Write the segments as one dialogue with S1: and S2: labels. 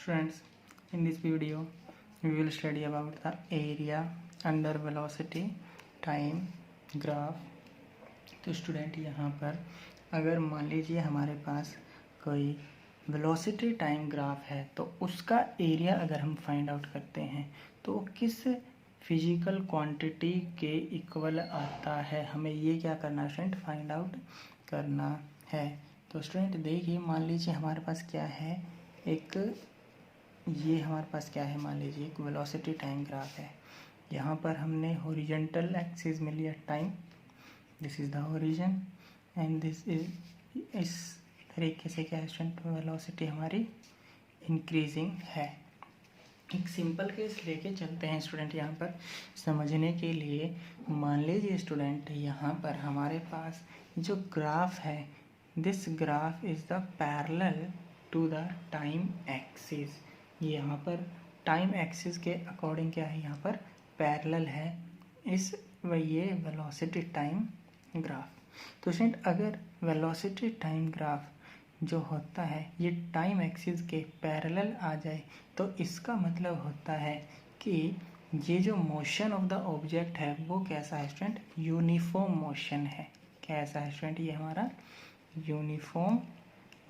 S1: Students, in this video we will study about the area under velocity time graph। तो student यहाँ पर अगर मान लीजिए हमारे पास कोई वेलोसिटी टाइम ग्राफ है तो उसका एरिया अगर हम फाइंड आउट करते हैं तो वो किस फिजिकल क्वांटिटी के इक्वल आता है, हमें ये क्या करना है स्टूडेंट, फाइंड आउट करना है। तो स्टूडेंट देखिए, मान लीजिए हमारे पास क्या है, ये हमारे पास क्या है, मान लीजिए एक वेलोसिटी टाइम ग्राफ है। यहाँ पर हमने हॉरिजॉन्टल एक्सिस में लिया time, this is the origin and this is इस तरीके से क्या है स्टूडेंट, वेलोसिटी हमारी इंक्रीजिंग है। एक सिंपल केस लेके चलते हैं स्टूडेंट यहाँ पर समझने के लिए। मान लीजिए स्टूडेंट यहाँ पर हमारे पास जो ग्राफ है, this graph is the parallel to the time axis. यहाँ पर टाइम एक्सिस के अकॉर्डिंग क्या है, यहाँ पर पैरेलल है ये वेलोसिटी टाइम ग्राफ। तो स्टूडेंट अगर वेलोसिटी टाइम ग्राफ जो होता है ये टाइम एक्सिस के पैरेलल आ जाए तो इसका मतलब होता है कि ये जो मोशन ऑफ द ऑब्जेक्ट है वो कैसा है स्टूडेंट, यूनिफॉर्म मोशन है। कैसा है स्टूडेंट, ये हमारा यूनिफॉर्म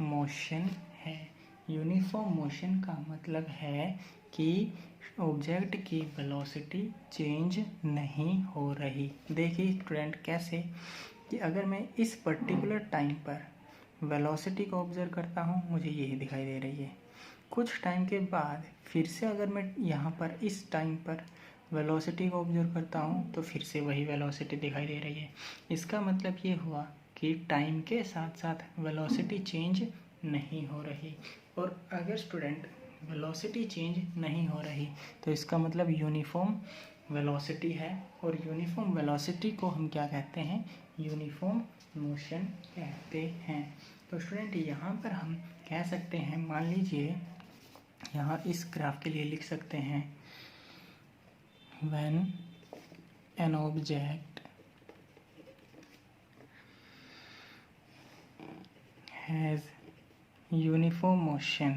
S1: मोशन है। यूनिफॉर्म मोशन का मतलब है कि ऑब्जेक्ट की वेलोसिटी चेंज नहीं हो रही। देखिए स्टूडेंट कैसे, कि अगर मैं इस पर्टिकुलर टाइम पर वेलोसिटी को ऑब्जर्व करता हूँ, मुझे यही दिखाई दे रही है। कुछ टाइम के बाद फिर से अगर मैं यहाँ पर इस टाइम पर वेलोसिटी को ऑब्जर्व करता हूँ तो फिर से वही वेलोसिटी दिखाई दे रही है। इसका मतलब ये हुआ कि टाइम के साथ साथ वेलोसिटी चेंज नहीं हो रही। और अगर स्टूडेंट वेलोसिटी चेंज नहीं हो रही तो इसका मतलब यूनिफॉर्म वेलोसिटी है, और यूनिफॉर्म वेलोसिटी को हम क्या कहते हैं, यूनिफॉर्म मोशन कहते हैं। तो स्टूडेंट यहाँ पर हम कह सकते हैं, मान लीजिए यहाँ इस ग्राफ के लिए लिख सकते हैं, when an object has uniform motion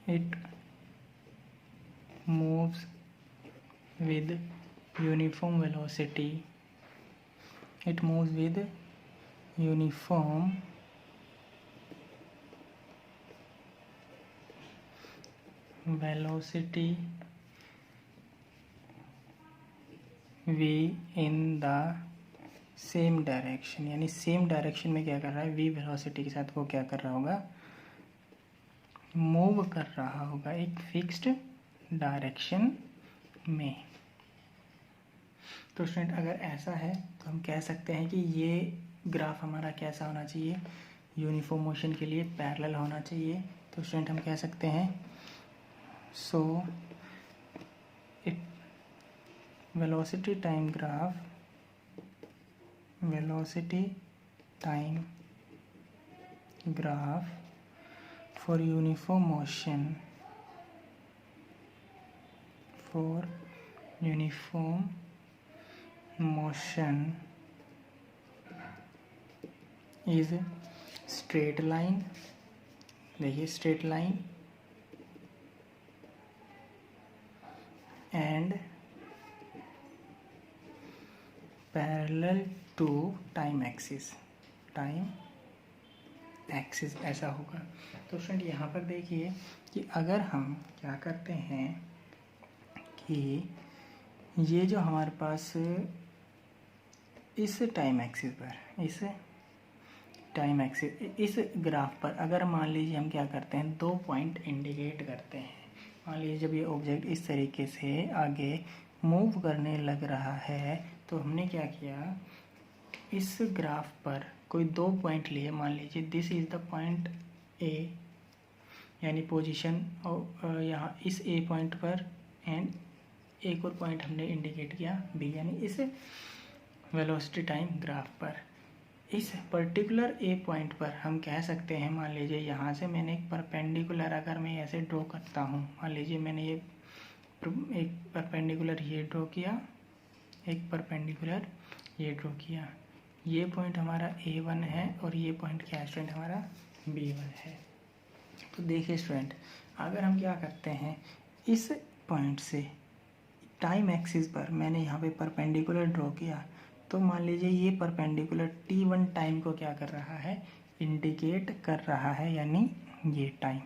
S1: it moves with uniform velocity, it moves with uniform velocity v in the same direction. यानी सेम डायरेक्शन में क्या कर रहा है, v वेलोसिटी के साथ वो क्या कर रहा होगा, मूव कर रहा होगा एक फिक्स्ड डायरेक्शन में। तो स्टूडेंट अगर ऐसा है तो हम कह सकते हैं कि ये ग्राफ हमारा कैसा होना चाहिए, यूनिफॉर्म मोशन के लिए पैरेलल होना चाहिए। तो स्टूडेंट हम कह सकते हैं, so it velocity time graph for uniform motion is straight line। देखिए straight line and parallel to time axis ऐसा होगा। तो स्टूडेंट यहाँ पर देखिए कि अगर हम क्या करते हैं कि ये जो हमारे पास इस टाइम एक्सिस पर, इस ग्राफ पर अगर मान लीजिए हम क्या करते हैं, 2 पॉइंट इंडिकेट करते हैं। मान लीजिए जब ये ऑब्जेक्ट इस तरीके से आगे मूव करने लग रहा है तो हमने क्या किया, इस ग्राफ पर कोई 2 पॉइंट लिए। मान लीजिए this is the point A, यानी पोजीशन, और यहाँ इस ए पॉइंट पर, एंड एक और पॉइंट हमने इंडिकेट किया बी, यानी इस वेलोसिटी टाइम ग्राफ पर इस पर्टिकुलर ए पॉइंट पर हम कह सकते हैं, मान लीजिए यहाँ से मैंने एक परपेंडिकुलर अगर मैं ऐसे ड्रॉ करता हूँ, मान लीजिए मैंने ये एक परपेंडिकुलर ये ड्रॉ किया, एक परपेंडिकुलर ये ड्रॉ किया, ये पॉइंट हमारा A1 है और ये पॉइंट क्या है स्टूडेंट हमारा B1 है। तो देखिए स्टूडेंट, अगर हम क्या करते हैं, इस पॉइंट से टाइम एक्सिस पर मैंने यहाँ पे परपेंडिकुलर ड्रॉ किया, तो मान लीजिए ये परपेंडिकुलर T1 टाइम को क्या कर रहा है, इंडिकेट कर रहा है, यानी ये टाइम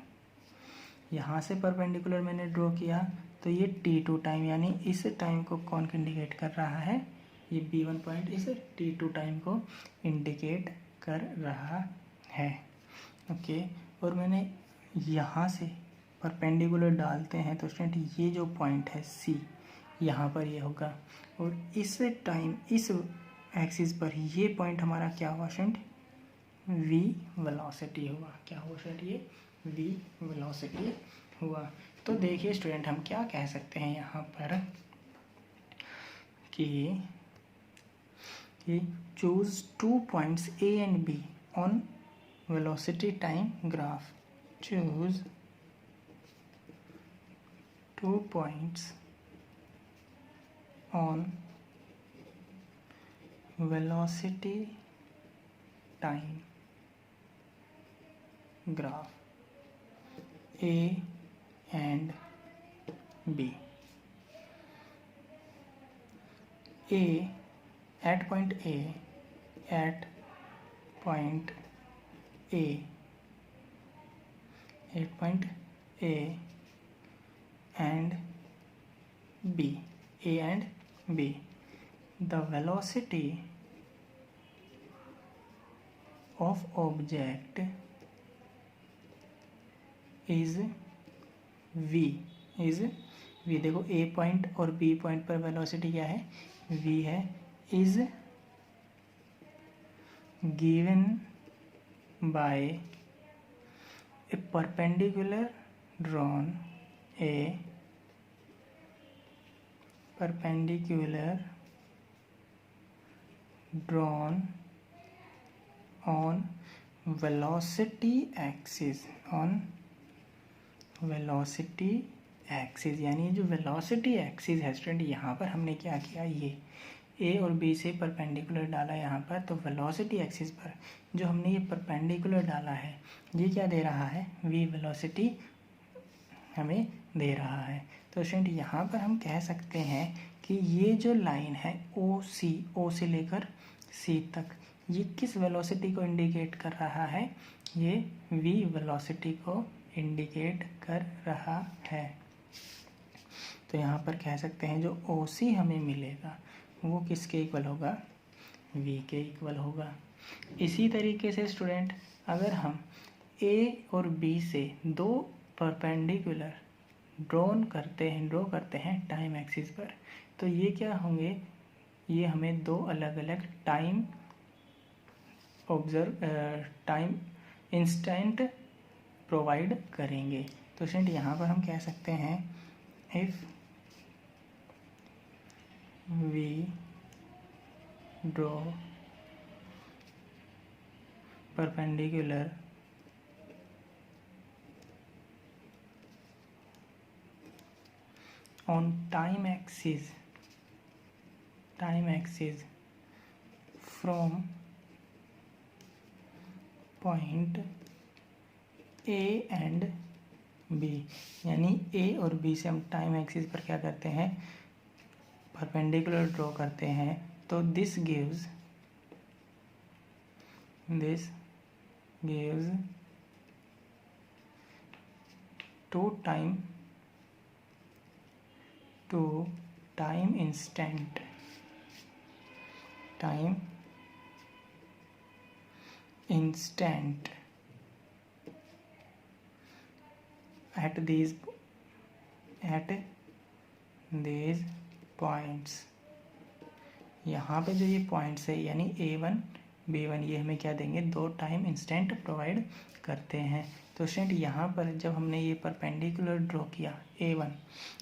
S1: यहाँ से परपेंडिकुलर मैंने ड्रॉ किया तो ये T2 टाइम, यानी इस टाइम को कौन इंडिकेट कर रहा है, ये B1 पॉइंट इस T2 टाइम को इंडिकेट कर रहा है। ओके, और मैंने यहाँ से परपेंडिकुलर डालते हैं तो स्टूडेंट ये जो पॉइंट है C, यहाँ पर ये होगा, और इस टाइम इस एक्सिस पर ये पॉइंट हमारा क्या हुआ स्टूडेंट, V वेलोसिटी हुआ। क्या हुआ स्टूडेंट, ये V वेलोसिटी हुआ। तो देखिए स्टूडेंट, हम क्या कह सकते हैं यहाँ पर कि choose 2 points A and B on velocity time graph. Choose 2 points on velocity time graph A and B. At point A and B, the velocity of object is V। देखो A पॉइंट और B point पर velocity क्या है, V है, is given by A perpendicular drawn on velocity axis, यानी जो velocity axis है student, यहाँ पर हमने क्या किया, ये A और B से परपेंडिकुलर डाला यहाँ पर, तो वेलोसिटी एक्सिस पर जो हमने ये परपेंडिकुलर डाला है ये क्या दे रहा है, V वेलोसिटी हमें दे रहा है। तो स्टूडेंट यहाँ पर हम कह सकते हैं कि ये जो लाइन है O से लेकर C तक, ये किस वेलोसिटी को इंडिकेट कर रहा है, ये V वेलोसिटी को इंडिकेट कर रहा है। तो यहाँ पर कह सकते हैं जो OC हमें मिलेगा वो किसके इक्वल होगा, V के इक्वल होगा। इसी तरीके से स्टूडेंट अगर हम A और B से दो परपेंडिकुलर ड्रॉ करते हैं टाइम एक्सिस पर, तो ये क्या होंगे, ये हमें दो अलग अलग टाइम इंस्टेंट प्रोवाइड करेंगे। तो स्टूडेंट यहाँ पर हम कह सकते हैं if we draw perpendicular on time axis from point A and B, यानी A और B से हम टाइम एक्सिस पर क्या करते हैं, परपेंडिकुलर ड्रॉ करते हैं, तो this gives two time instant at these points. यहाँ पे जो ये पॉइंट्स है यानी A1 B1 ये हमें क्या देंगे, दो टाइम इंस्टेंट प्रोवाइड करते हैं। तो स्टूडेंट यहाँ पर जब हमने ये परपेंडिकुलर ड्रॉ किया A1,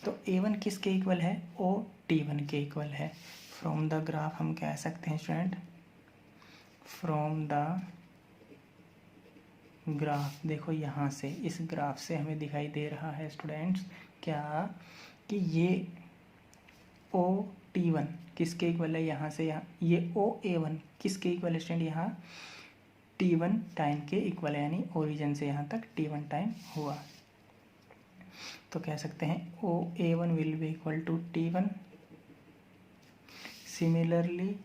S1: तो A1 किसके इक्वल है, OT1 के इक्वल है। फ्रॉम द ग्राफ हम कह सकते हैं स्टूडेंट, फ्रॉम द ग्राफ, देखो यहाँ से इस ग्राफ से हमें दिखाई दे रहा है स्टूडेंट्स क्या, कि ये OT1 किसके इक्वल है, यहाँ से यहाँ ये OA1 किसके इक्वल है स्टूडेंट, यहाँ T1 टाइम के इक्वल है, यानी ओरिजिन से यहाँ तक T1 टाइम हुआ। तो कह सकते हैं OA1 will be equal to T1। Similarly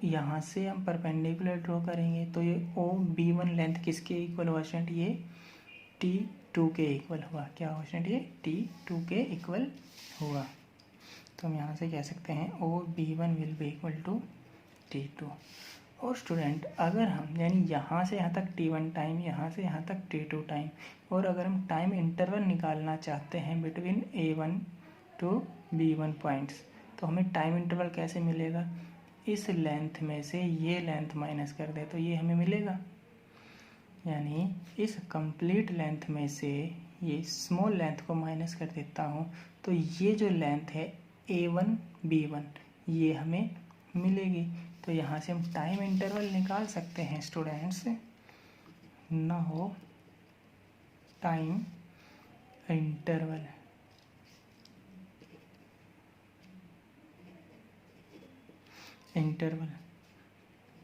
S1: यहाँ से हम परपेंडिकुलर ड्रॉ करेंगे तो ये OB1 लेंथ किसके इक्वल हुआ स्टूडेंट, ये T2 के इक्वल हुआ। क्या हुआ स्टूडेंट, ये T2 के इक्वल हुआ। तो हम यहाँ से कह सकते हैं OB1 will be equal to T2। और स्टूडेंट अगर हम यानी यहाँ से यहाँ तक T1 टाइम, यहाँ से यहाँ तक T2 टाइम, और अगर हम टाइम इंटरवल निकालना चाहते हैं between A1 to B1 points, तो हमें टाइम इंटरवल कैसे मिलेगा, इस लेंथ में से ये लेंथ माइनस कर दे तो ये हमें मिलेगा। यानी इस कंप्लीट लेंथ में से ये स्मॉल लेंथ को माइनस कर देता हूँ तो ये जो लेंथ है A1 B1 ये हमें मिलेगी। तो यहाँ से हम टाइम इंटरवल निकाल सकते हैं स्टूडेंट्स। ना हो time interval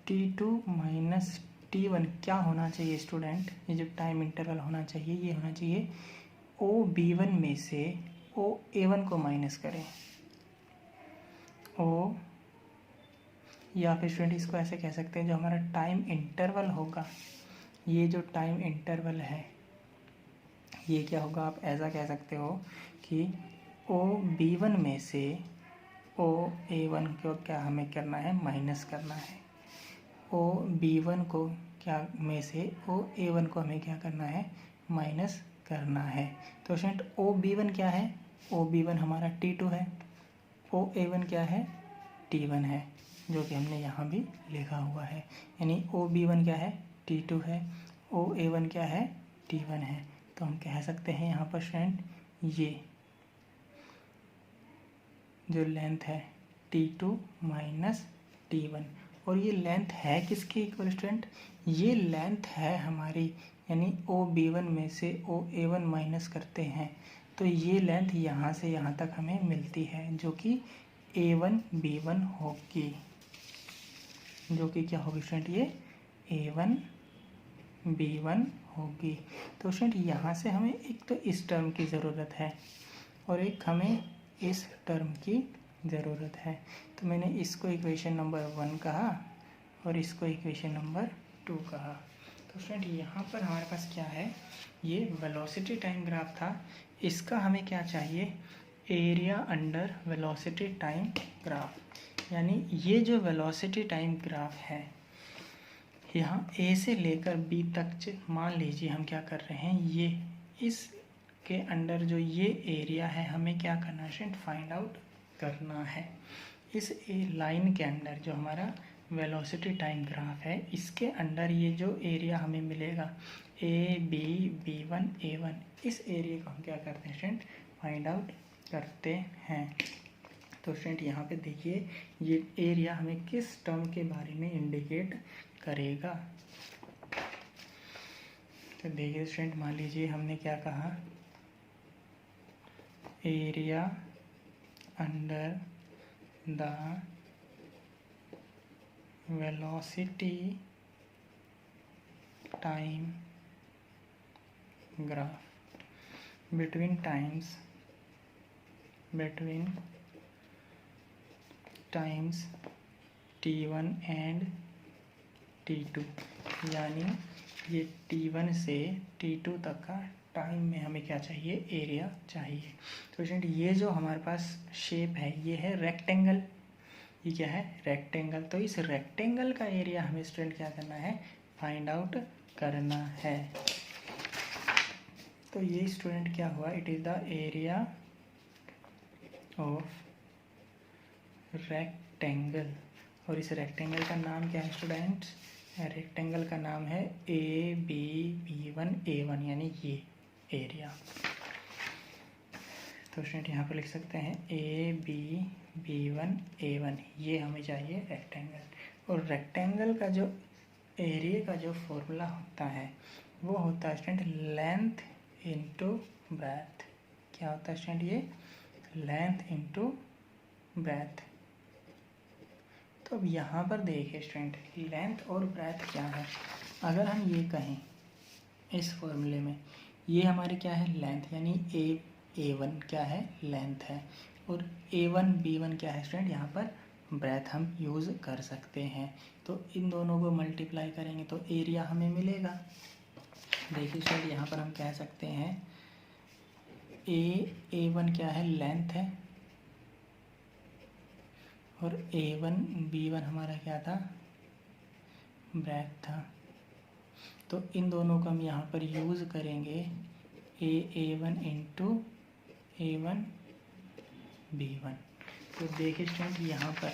S1: T2 minus T1 क्या होना चाहिए स्टूडेंट, ये जो टाइम इंटरवल होना चाहिए ये होना चाहिए OB1 में से OA1 को माइनस करें, या फिर स्टूडेंट इसको ऐसे कह सकते हैं जो हमारा टाइम इंटरवल होगा, ये जो टाइम इंटरवल है ये क्या होगा, आप ऐसा कह सकते हो कि OB1 में से OA1 को क्या हमें करना है, माइनस करना है। OB1 को क्या में से OA1 को हमें क्या करना है, माइनस करना है। तो स्टूडेंट OB1 क्या है, OB1 हमारा T2 है, OA1 क्या है, T1 है, जो कि हमने यहाँ भी लिखा हुआ है। यानी OB1 क्या है, T2 है, OA1 क्या है, T1 है। तो हम कह सकते हैं यहाँ पर स्टूडेंट ये जो लेंथ है T2 माइनस T1, और ये लेंथ है किसके इक्वल स्टूडेंट, ये लेंथ है हमारी, यानी OB1 में से OA1 माइनस करते हैं तो ये लेंथ यहाँ से यहाँ तक हमें मिलती है, जो कि A1 B1 होगी, जो कि क्या होगी स्टूडेंट, ये A1 B1 होगी। तो स्टूडेंट यहाँ से हमें एक तो इस टर्म की ज़रूरत है और एक हमें इस टर्म की ज़रूरत है। तो मैंने इसको इक्वेशन नंबर 1 कहा और इसको इक्वेशन नंबर 2 कहा। तो स्टूडेंट यहाँ पर हमारे पास क्या है, ये वेलोसिटी टाइम ग्राफ था, इसका हमें क्या चाहिए, area under velocity time graph. यानी ये जो वेलोसिटी टाइम ग्राफ है यहाँ A से लेकर B तक मान लीजिए हम क्या कर रहे हैं, ये इस के अंडर जो ये एरिया है हमें क्या करना है, फाइंड आउट करना है। इस लाइन के अंडर जो हमारा वेलोसिटी टाइम ग्राफ है इसके अंडर ये जो एरिया हमें मिलेगा AB B1 A1, इस एरिया को हम क्या करते हैं स्टूडेंट, फाइंड आउट करते हैं। तो स्टूडेंट यहाँ पे देखिए ये एरिया हमें किस टर्म के बारे में इंडिकेट करेगा। तो देखिए स्टूडेंट मान लीजिए हमने क्या कहा, area under the velocity time graph between times T1 and T2, यानी ये T1 से T2 तक का टाइम में हमें क्या चाहिए, एरिया चाहिए। तो स्टूडेंट ये जो हमारे पास शेप है ये है रेक्टेंगल, ये क्या है, रेक्टेंगल। तो इस रेक्टेंगल का एरिया हमें स्टूडेंट क्या करना है, फाइंड आउट करना है। तो ये स्टूडेंट क्या हुआ, it is the area of rectangle, और इस रेक्टेंगल का नाम क्या है स्टूडेंट्स, रेक्टेंगल का नाम है AB B1 A1, यानी ये एरिया। तो स्टूडेंट यहाँ पर लिख सकते हैं AB B1 A1, ये हमें चाहिए रेक्टेंगल। और रेक्टेंगल का जो एरिया का जो फॉर्मूला होता है वो होता है स्टूडेंट लेंथ इनटू ब्रेथ। क्या होता है स्टूडेंट, ये लेंथ इनटू ब्रेथ। तो अब यहाँ पर देखिए स्टूडेंट, लेंथ और ब्रेथ क्या है। अगर हम ये कहें इस फॉर्मूले में, ये हमारे क्या है, लेंथ, यानी A1 क्या है, लेंथ है, और A1 B1 क्या है स्टूडेंट, यहाँ पर ब्रेथ हम यूज़ कर सकते हैं। तो इन दोनों को मल्टीप्लाई करेंगे तो एरिया हमें मिलेगा। देखिए स्टूडेंट, यहाँ पर हम कह सकते हैं A1 क्या है, लेंथ है, और A1 B1 हमारा क्या था, ब्रेथ था। तो इन दोनों को हम यहाँ पर यूज़ करेंगे, A1 इंटू A1 B1। तो देखिए स्टूडेंट, यहाँ पर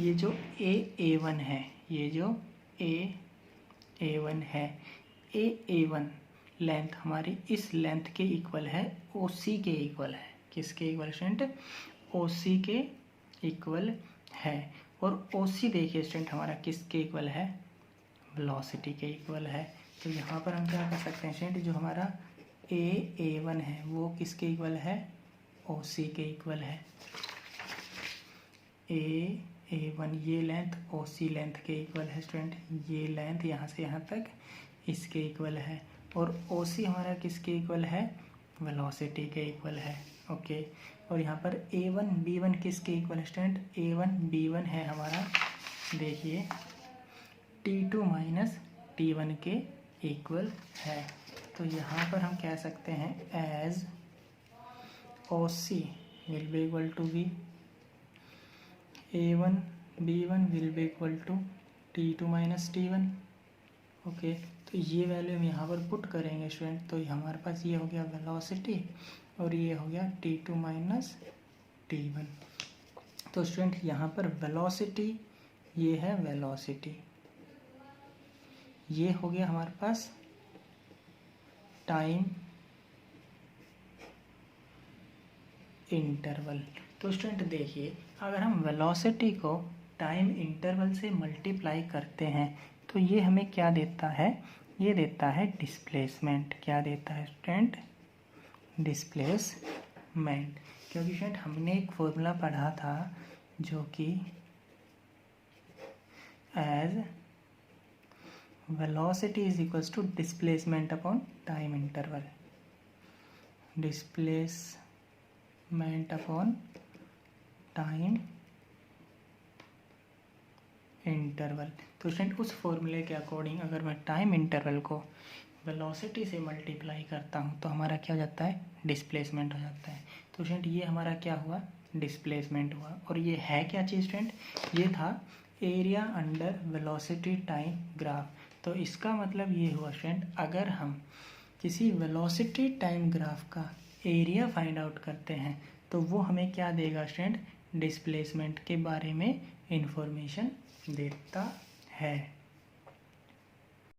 S1: ये जो A1 है, ये जो A1 है, A1 लेंथ हमारी इस लेंथ के इक्वल है, OC के इक्वल है। किसके इक्वल स्टूडेंट, OC के इक्वल है। और OC देखिए स्टूडेंट हमारा किसके इक्वल है, वेलोसिटी के इक्वल है। तो यहाँ पर हम क्या कर सकते हैं स्टूडेंट, जो हमारा A1 है वो किसके इक्वल है, OC के इक्वल है। A1 ये लेंथ OC लेंथ के इक्वल है स्टूडेंट, ये लेंथ यहाँ से यहाँ तक इसके इक्वल है, और OC हमारा किसके इक्वल है, वेलोसिटी के इक्वल है। ओके, और यहाँ पर A1 B1 किसके इक्वल है स्टूडेंट, A1 B1 है हमारा, देखिए T2 माइनस T1 के इक्वल है। तो यहाँ पर हम कह सकते हैं as OC will be equal to B A1 B1 will be equal to T2 minus T1। Okay, तो ये वैल्यू हम यहाँ पर पुट करेंगे स्टूडेंट, तो हमारे पास ये हो गया वेलोसिटी, और ये हो गया T2 माइनस T1। तो स्टूडेंट यहाँ पर वेलोसिटी, ये है वेलोसिटी, ये हो गया हमारे पास टाइम इंटरवल। तो स्टूडेंट देखिए, अगर हम वेलोसिटी को टाइम इंटरवल से मल्टीप्लाई करते हैं तो ये हमें क्या देता है, ये देता है डिस्प्लेसमेंट। क्या देता है स्टूडेंट, डिस्प्लेसमेंट। क्योंकि स्टूडेंट हमने एक फॉर्मूला पढ़ा था जो कि as velocity is equals to displacement upon time interval, displacement upon time interval. तो स्टूडेंट उस फॉर्मूले के अकॉर्डिंग अगर मैं टाइम इंटरवल को वेलोसिटी से मल्टीप्लाई करता हूँ तो हमारा क्या हो जाता है, डिस्प्लेसमेंट हो जाता है। तो स्टूडेंट ये हमारा क्या हुआ, डिस्प्लेसमेंट हुआ। और ये है क्या चीज़ स्टूडेंट, ये था area under velocity time graph. तो इसका मतलब ये हुआ स्टूडेंट, अगर हम किसी वेलोसिटी टाइम ग्राफ का एरिया फाइंड आउट करते हैं तो वो हमें क्या देगा स्टूडेंट, डिस्प्लेसमेंट के बारे में इंफॉर्मेशन देता है।